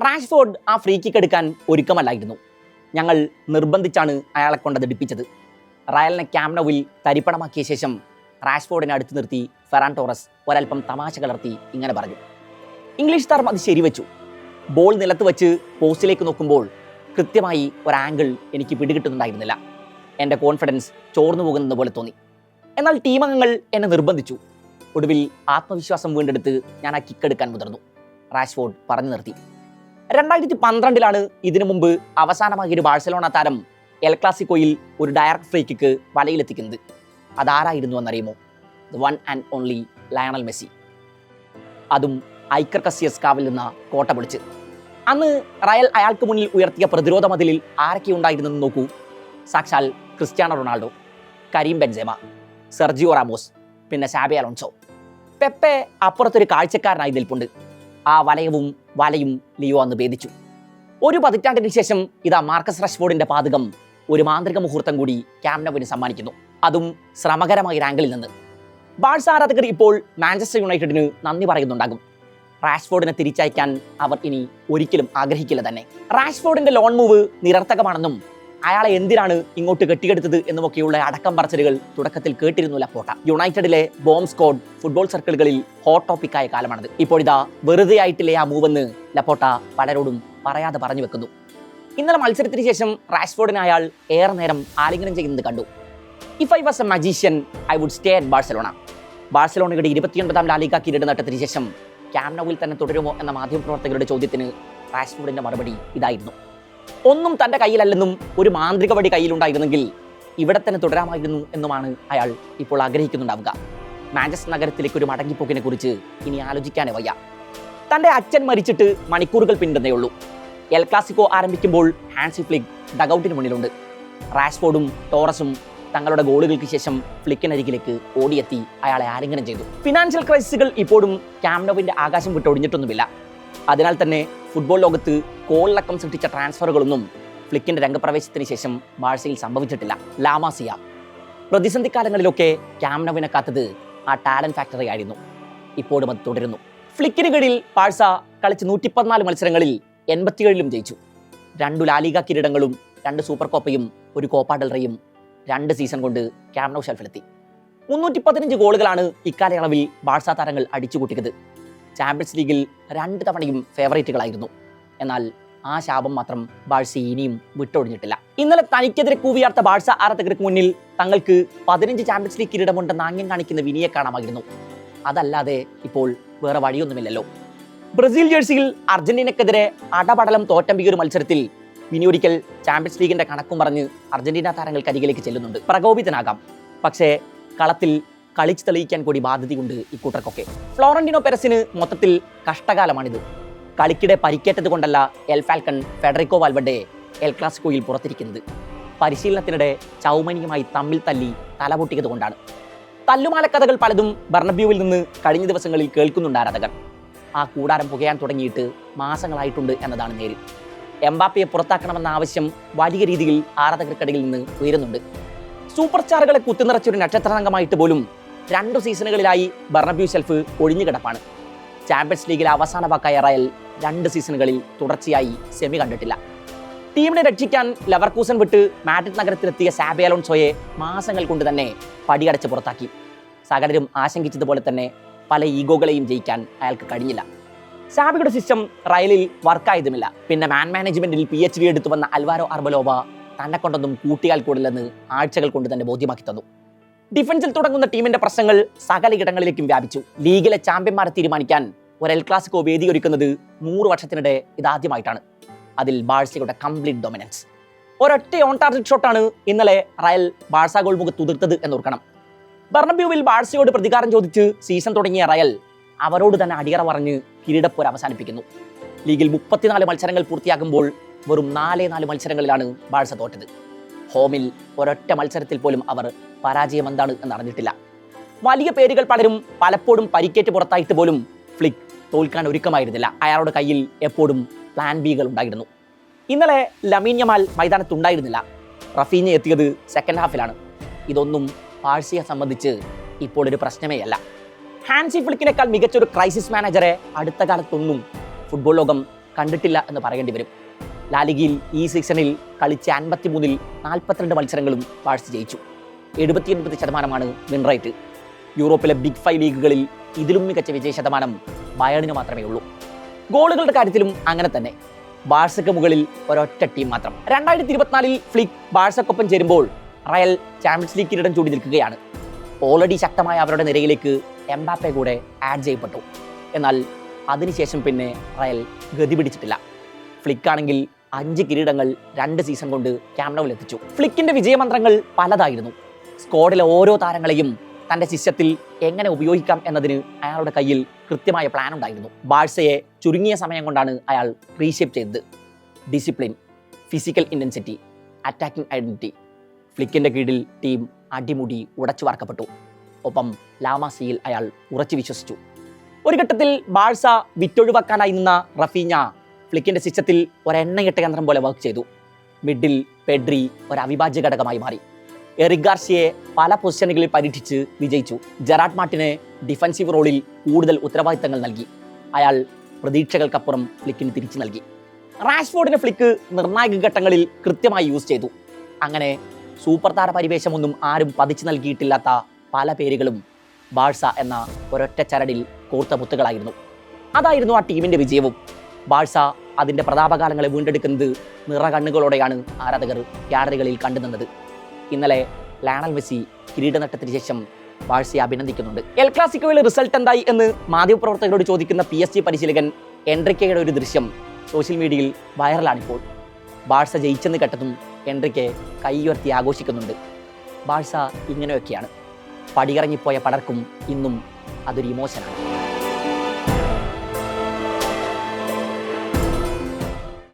Rashford ആ free kick എടുക്കാൻ ഒരുക്കമല്ലായിരുന്നു. ഞങ്ങൾ നിർബന്ധിച്ചാണ് അയാളെ കൊണ്ടത് എടുപ്പിച്ചത്. റയലിനെ ക്യാമ്പ് നൗവിൽ തരിപ്പണമാക്കിയ ശേഷം റാഷ്ഫോർഡിനെ അടുത്ത് നിർത്തി ഫെറാൻ ടോറസ് ഒരൽപ്പം തമാശ കലർത്തി ഇങ്ങനെ പറഞ്ഞു. ഇംഗ്ലീഷ് താരം അത് ശരിവെച്ചു. ബോൾ നിലത്ത് വെച്ച് പോസ്റ്റിലേക്ക് നോക്കുമ്പോൾ കൃത്യമായി ഒരു ആംഗിൾ എനിക്ക് പിടികിട്ടുന്നുണ്ടായിരുന്നില്ല. എൻ്റെ കോൺഫിഡൻസ് ചോർന്നു പോകുന്നത് പോലെ തോന്നി. എന്നാൽ ടീമംഗങ്ങൾ എന്നെ നിർബന്ധിച്ചു. ഒടുവിൽ ആത്മവിശ്വാസം വീണ്ടെടുത്ത് ഞാൻ ആ കിക്ക് എടുക്കാൻ മുതിർന്നു. റാഷ്ഫോർഡ് പറഞ്ഞു നിർത്തി. 2012 ഇതിനു മുമ്പ് അവസാനമായി ഒരു ബാഴ്സലോണ താരം എൽ ക്ലാസിക്കോയിൽ ഒരു ഡയറക്റ്റ് ഫ്രീ കിക്ക് വലയിലെത്തിക്കുന്നത്. അതാരായിരുന്നു എന്നറിയുമോ? The one and only Lionel Messi. അതും ഐക്കർ കസിയസ് കാവിൽ നിന്ന് കോട്ട പൊളിച്ച്. അന്ന് റയൽ അയാൾക്ക് മുന്നിൽ ഉയർത്തിയ പ്രതിരോധ മതിലിൽ ആരൊക്കെ ഉണ്ടായിരുന്നെന്ന് നോക്കൂ. സാക്ഷാൽ Cristiano Ronaldo, Karim Benzema, Sergio Ramos, പിന്നെ സാബി അലോൺസോ. പെപ്പെ അപ്പുറത്തൊരു കാഴ്ചക്കാരനായി നിൽപ്പുണ്ട്. ആ വലയവും വലയും ലിയോ അന്ന് ഭേദിച്ചു. ഒരു പതിറ്റാണ്ടിന് ശേഷം ഇതാ മാർക്കസ് റാഷ്ഫോർഡിന്റെ പാതകം ഒരു മാന്ത്രിക മുഹൂർത്തം കൂടി ക്യാമ്പ് നൗവിന് സമ്മാനിക്കുന്നു. അതും ശ്രമകരമായ ആംഗിളിൽ നിന്ന്. ബാഴ്സ ആരാധകർ ഇപ്പോൾ മാഞ്ചസ്റ്റർ യുണൈറ്റഡിന് നന്ദി പറയുന്നുണ്ടാകും. റാഷ്ഫോർഡിനെ തിരിച്ചയക്കാൻ അവർ ഇനി ഒരിക്കലും ആഗ്രഹിക്കില്ല തന്നെ. റാഷ്ഫോർഡിന്റെ ലോൺ മൂവ് നിരർത്ഥകമാണെന്നും അയാളെ എന്തിനാണ് ഇങ്ങോട്ട് കെട്ടിയെടുത്തത് എന്നുമൊക്കെയുള്ള അടക്കം പറച്ചിലുകൾ തുടക്കത്തിൽ കേട്ടിരുന്നു ലപ്പോട്ട. യുണൈറ്റഡിലെ ബോംബ് സ്ക്വാഡ് ഫുട്ബോൾ സർക്കിളുകളിൽ ഹോട്ട് ടോപ്പിക്കായ കാലമാണത്. ഇപ്പോഴിതാ വെറുതെ ആയിട്ടില്ലേ ആ മൂവെന്ന് ലപ്പോട്ട പലരോടും പറയാതെ പറഞ്ഞു വെക്കുന്നു. ഇന്നലെ മത്സരത്തിന് ശേഷം റാഷ്ഫോർഡിനെ അയാൾ ഏറെ നേരം ആലിംഗനം ചെയ്യുന്നത് കണ്ടു. If I was a magician I would stay at Barcelona. ബാഴ്സലോണയുടെ 29ാം ലാ ലീഗ കിരീട നേട്ടത്തിന് ശേഷം ക്യാമ്പ് നൗവിൽ തന്നെ തുടരുമോ എന്ന മാധ്യമപ്രവർത്തകരുടെ ചോദ്യത്തിന് റാഷ്ഫോർഡിന്റെ മറുപടി ഇതായിരുന്നു. ഒന്നും തൻ്റെ കയ്യിലല്ലെന്നും ഒരു മാന്ത്രിക വടി കയ്യിലുണ്ടായിരുന്നെങ്കിൽ ഇവിടെ തന്നെ തുടരാമായിരുന്നു എന്നുമാണ് അയാൾ ഇപ്പോൾ ആഗ്രഹിക്കുന്നുണ്ടാവുക. മാഞ്ചസ്റ്റർ നഗരത്തിലേക്ക് ഒരു മടങ്ങിപ്പോക്കിനെ കുറിച്ച് ഇനി ആലോചിക്കാനേ വയ്യ. തൻ്റെ അച്ഛൻ മരിച്ചിട്ട് മണിക്കൂറുകൾ പിന്നിടുന്നേ ഉള്ളൂ. എൽ ക്ലാസിക്കോ ആരംഭിക്കുമ്പോൾ ഹാൻസി ഫ്ലിക്ക് ഡഗൌട്ടിന് മുന്നിലുണ്ട്. റാഷ്ഫോർഡും ടോറസും തങ്ങളുടെ ഗോളുകൾക്ക് ശേഷം ഫ്ലിക്കിനരികിലേക്ക് ഓടിയെത്തി അയാളെ ആലിംഗനം ചെയ്തു. ഫിനാൻഷ്യൽ ക്രൈസിസുകൾ ഇപ്പോഴും ക്യാമ്പ് നൗവിന്റെ ആകാശം വിട്ടൊടിഞ്ഞിട്ടൊന്നുമില്ല. അതിനാൽ തന്നെ ഫുട്ബോൾ ലോകത്ത് കോളിളക്കം സൃഷ്ടിച്ച ട്രാൻസ്ഫറുകളൊന്നും ഫ്ലിക്കിന്റെ രംഗപ്രവേശത്തിന് ശേഷം ബാഴ്സയിൽ സംഭവിച്ചിട്ടില്ല. ലാമാസിയ. പ്രതിസന്ധി കാലങ്ങളിലൊക്കെ ക്യാമ്പ് നൗവിനെ കാത്തത് ആ ടാലന്റ് ഫാക്ടറി ആയിരുന്നു. ഇപ്പോഴും അത് തുടരുന്നു. ഫ്ലിക്കിന് കീഴിൽ ബാഴ്സ കളിച്ച് 114 മത്സരങ്ങളിൽ 87ലും ജയിച്ചു. 2 ലാലിഗ കിരീടങ്ങളും 2 സൂപ്പർ കോപ്പയും 1 കോപ്പ ഡെൽ റേയും 2 സീസൺ കൊണ്ട് ക്യാമ്പ് നൗ ഷെൽഫിലെത്തി. 315 ഗോളുകളാണ് ഇക്കാലയളവിൽ ബാഴ്സ താരങ്ങൾ അടിച്ചുകൂട്ടിയത്. ചാമ്പ്യൻസ് ലീഗിൽ 2 തവണയും ഫേവറേറ്റുകളായിരുന്നു. എന്നാൽ ആ ശാപം മാത്രം ബാഴ്സ ഇനിയും വിട്ടൊഴിഞ്ഞിട്ടില്ല. ഇന്നലെ തനിക്കെതിരെ കൂവിയാർത്ത ബാഴ്സ ആരാധകർക്ക് മുന്നിൽ തങ്ങൾക്ക് 15 ചാമ്പ്യൻസ് ലീഗ് കിരീടമുണ്ടെന്ന് ആംഗ്യം കാണിക്കുന്ന വിനിയെ കാണാമായിരുന്നു. അതല്ലാതെ ഇപ്പോൾ വേറെ വഴിയൊന്നുമില്ലല്ലോ. ബ്രസീൽ ജേഴ്സിയിൽ അർജന്റീനക്കെതിരെ അടപടലം തോറ്റമ്പിയ ഒരു മത്സരത്തിൽ വിനി ഒരിക്കൽ ചാമ്പ്യൻസ് ലീഗിന്റെ കണക്കും പറഞ്ഞ് അർജന്റീന താരങ്ങൾക്ക് അരികിലേക്ക് ചെല്ലുന്നുണ്ട്. പ്രകോപിതനാകാം, പക്ഷേ കളത്തിൽ കളിച്ച് തെളിയിക്കാൻ കൂടി ബാധ്യതയുണ്ട് ഇക്കൂട്ടർക്കൊക്കെ. ഫ്ലോറന്റിനോ പെരസിന് മൊത്തത്തിൽ കഷ്ടകാലമാണിത്. കളിക്കിടെ പരിക്കേറ്റത് കൊണ്ടല്ല എൽ ഫാൽക്കൺ ഫെഡറിക്കോ വാൽവർഡെ എൽ ക്ലാസിക്കോയിൽ പുറത്തിരിക്കുന്നത്. പരിശീലനത്തിനിടെ ചൗമനിയുമായി തമ്മിൽ തല്ലി തലപൊട്ടിയത് കൊണ്ടാണ്. തല്ലുമാലക്കഥകൾ പലതും ബർണബ്യൂവിൽ നിന്ന് കഴിഞ്ഞ ദിവസങ്ങളിൽ കേൾക്കുന്നുണ്ട് ആരാധകർ. ആ കൂടാരം പുകയാൻ തുടങ്ങിയിട്ട് മാസങ്ങളായിട്ടുണ്ട് എന്നതാണ് നേര്. എംബാപ്പയെ പുറത്താക്കണമെന്ന ആവശ്യം വലിയ രീതിയിൽ ആരാധകർക്കിടയിൽ നിന്ന് ഉയരുന്നുണ്ട്. സൂപ്പർ സ്റ്റാറുകളെ കുത്തിനിറച്ചൊരു നക്ഷത്രാംഗമായിട്ട് പോലും 2 സീസണുകളിലായി ബർണബ്യൂ ഷെൽഫ് ഒഴിഞ്ഞുകിടപ്പാണ്. ചാമ്പ്യൻസ് ലീഗിലെ അവസാന വാക്കായ റയൽ 2 സീസണുകളിൽ തുടർച്ചയായി സെമി കണ്ടിട്ടില്ല. ടീമിനെ രക്ഷിക്കാൻ ലെവർകൂസൻ വിട്ട് മാഡ്രിഡ് നഗരത്തിലെത്തിയ സാബി അലോൺസോയെ മാസങ്ങൾ കൊണ്ട് തന്നെ പടിയടച്ച് പുറത്താക്കി. സകലരും ആശങ്കിച്ചതുപോലെ തന്നെ പല ഈഗോകളെയും ജയിക്കാൻ അയാൾക്ക് കഴിഞ്ഞില്ല. സാബിയുടെ സിസ്റ്റം റയലിൽ വർക്കായതുമില്ല. പിന്നെ മാനേജ്മെന്റിൽ PhD എടുത്തു വന്ന അൽവാരോ അർബലോവ തന്നെ കൊണ്ടൊന്നും കൂട്ടിയാൽ കൂടില്ലെന്ന് ആഴ്ചകൾ കൊണ്ട് തന്നെ ബോധ്യമാക്കി തന്നു. ഡിഫൻസിൽ തുടങ്ങുന്ന ടീമിന്റെ പ്രശ്നങ്ങൾ സകല ഇടങ്ങളിലേക്കും വ്യാപിച്ചു. ലീഗിലെ ചാമ്പ്യന്മാരെ തീരുമാനിക്കാൻ ഒരു എൽ ക്ലാസിക്കോ വേദിയൊരുക്കുന്നത് 100 വർഷത്തിനിടെ ഇതാദ്യമായിട്ടാണ്. അതിൽ ബാഴ്സയുടെ കംപ്ലീറ്റ് ഡൊമിനൻസ്. ഒരൊറ്റ ഓൺ ടാർഗറ്റ് ഷോട്ടാണ് ഇന്നലെ റയൽ ബാഴ്സ ഗോൾ മുഖത്ത് ഉതിർത്തത് എന്നോർക്കണം. ബർണബ്യൂവിൽ ബാഴ്സയോട് പ്രതികാരം ചോദിച്ച് സീസൺ തുടങ്ങിയ റയൽ അവരോട് തന്നെ അടിയറ പറഞ്ഞ് കിരീടപ്പോര് അവസാനിപ്പിക്കുന്നു. ലീഗിൽ 34 മത്സരങ്ങൾ പൂർത്തിയാകുമ്പോൾ വെറും 4 മത്സരങ്ങളിലാണ് ബാഴ്സ തോറ്റത്. ഹോമിൽ ഒരൊറ്റ മത്സരത്തിൽ പോലും അവർ പരാജയം എന്താണ് എന്നറിഞ്ഞിട്ടില്ല. വലിയ പേരുകൾ പലരും പലപ്പോഴും പരിക്കേറ്റ് പുറത്തായിട്ട് പോലും ഫ്ലിക്ക് തോൽക്കാൻ ഒരുക്കമായിരുന്നില്ല. അയാളുടെ കയ്യിൽ എപ്പോഴും പ്ലാൻ ബികൾ ഉണ്ടായിരുന്നു. ഇന്നലെ ലമീൻ യമാൽ മൈതാനത്തുണ്ടായിരുന്നില്ല. റഫീഞ്ഞ എത്തിയത് സെക്കൻഡ് ഹാഫിലാണ്. ഇതൊന്നും ബാഴ്സയെ സംബന്ധിച്ച് ഇപ്പോൾ ഒരു പ്രശ്നമേ അല്ല. ഹാൻസി ഫ്ലിക്കിനേക്കാൾ മികച്ചൊരു ക്രൈസിസ് മാനേജറെ അടുത്ത കാലത്തൊന്നും ഫുട്ബോൾ ലോകം കണ്ടിട്ടില്ല എന്ന് പറയേണ്ടി വരും. ലാലിഗയിൽ ഈ സീസണിൽ കളിച്ച 53-ൽ 42 മത്സരങ്ങളും ബാഴ്സ ജയിച്ചു. 79% വിൻ റേറ്റ്. യൂറോപ്പിലെ ബിഗ് 5 ലീഗുകളിൽ ഇതിലും മികച്ച വിജയ ശതമാനം ബയേണിന് മാത്രമേ ഉള്ളൂ. ഗോളുകളുടെ കാര്യത്തിലും അങ്ങനെ തന്നെ. ബാഴ്സയ്ക്ക് മുകളിൽ ഒരൊറ്റ ടീം മാത്രം. 2024-ൽ ഫ്ലിക്ക് ബാഴ്സക്കൊപ്പം ചേരുമ്പോൾ റയൽ ചാമ്പ്യൻസ് ലീഗ് കിരീടം ചൂടി നിൽക്കുകയാണ്. ഓൾറെഡി ശക്തമായ അവരുടെ നിരയിലേക്ക് എംബാപ്പെ കൂടെ ആഡ് ചെയ്യപ്പെട്ടു. എന്നാൽ അതിനുശേഷം പിന്നെ റയൽ ഗതി പിടിച്ചിട്ടില്ല. ഫ്ലിക്കാണെങ്കിൽ 5 കിരീടങ്ങൾ 2 സീസൺ കൊണ്ട് ക്യാമ്പ് നൗവിൽ എത്തിച്ചു. ഫ്ലിക്കിന്റെ വിജയമന്ത്രങ്ങൾ പലതായിരുന്നു. സ്ക്വാഡിലെ ഓരോ താരങ്ങളെയും തൻ്റെ സിസ്റ്റത്തിൽ എങ്ങനെ ഉപയോഗിക്കാം എന്നതിന് അയാളുടെ കയ്യിൽ കൃത്യമായ പ്ലാൻ ഉണ്ടായിരുന്നു. ബാഴ്സയെ ചുരുങ്ങിയ സമയം കൊണ്ടാണ് അയാൾ റീഷേപ്പ് ചെയ്തത്. Discipline, physical intensity, attacking identity. ഫ്ലിക്കിൻ്റെ കീഴിൽ ടീം അടിമുടി ഉടച്ചു വാർക്കപ്പെട്ടു. ഒപ്പം ലാമാസിയിൽ അയാൾ ഉറച്ചു വിശ്വസിച്ചു. ഒരു ഘട്ടത്തിൽ ബാഴ്സ വിറ്റൊഴിവാക്കാനായി നിന്ന റഫീഞ്ഞ ഫ്ലിക്കിൻ്റെ സിസ്റ്റത്തിൽ ഒരെണ്ണയിട്ട യന്ത്രം പോലെ വർക്ക് ചെയ്തു. മിഡിൽ പെഡ്രി ഒരു അവിഭാജ്യ ഘടകമായി മാറി. എറിക് ഗാർഷ്യയെ പല പൊസിഷനുകളിൽ പരീക്ഷിച്ച് വിജയിച്ചു. ജെറാഡ് മാർട്ടിനെ ഡിഫൻസീവ് റോളിൽ കൂടുതൽ ഉത്തരവാദിത്തങ്ങൾ നൽകി. അയാൾ പ്രതീക്ഷകൾക്കപ്പുറം ഫ്ലിക്കിന് തിരിച്ചു നൽകി. റാഷ്ഫോർഡിനെ ഫ്ലിക്ക് നിർണായക ഘട്ടങ്ങളിൽ കൃത്യമായി യൂസ് ചെയ്തു. അങ്ങനെ സൂപ്പർ താര പരിവേഷമൊന്നും ആരും പതിച്ചു നൽകിയിട്ടില്ലാത്ത പല പേരുകളും ബാഴ്സ എന്ന ഒരൊറ്റ ചരടിൽ കോർത്ത മുത്തുകളായിരുന്നു. അതായിരുന്നു ആ ടീമിൻ്റെ വിജയവും. ബാഴ്സ അതിൻ്റെ പ്രതാപകാലങ്ങളെ വീണ്ടെടുക്കുന്നത് നിറകണ്ണുകളോടെയാണ് ആരാധകർ ഗ്യാലറികളിൽ കണ്ടുനിന്നത്. ഇന്നലെ ലയണൽ മെസ്സി കിരീടനേട്ടത്തിന് ശേഷം ബാഴ്സയെ അഭിനന്ദിക്കുന്നുണ്ട്. എൽ ക്ലാസിക്കോയിലെ റിസൾട്ട് എന്തായി എന്ന് മാധ്യമപ്രവർത്തകരോട് ചോദിക്കുന്ന PSG പരിശീലകൻ എൻട്രിക്കയുടെ ഒരു ദൃശ്യം സോഷ്യൽ മീഡിയയിൽ വൈറലാണിപ്പോൾ. ബാഴ്സ ജയിച്ചെന്ന് കേട്ടതും എൻട്രിക്കെ കൈയുയർത്തി ആഘോഷിക്കുന്നുണ്ട്. ബാഴ്സ ഇങ്ങനെയൊക്കെയാണ്. പടിയിറങ്ങിപ്പോയ പലർക്കും ഇന്നും അതൊരു ഇമോഷനാണ്.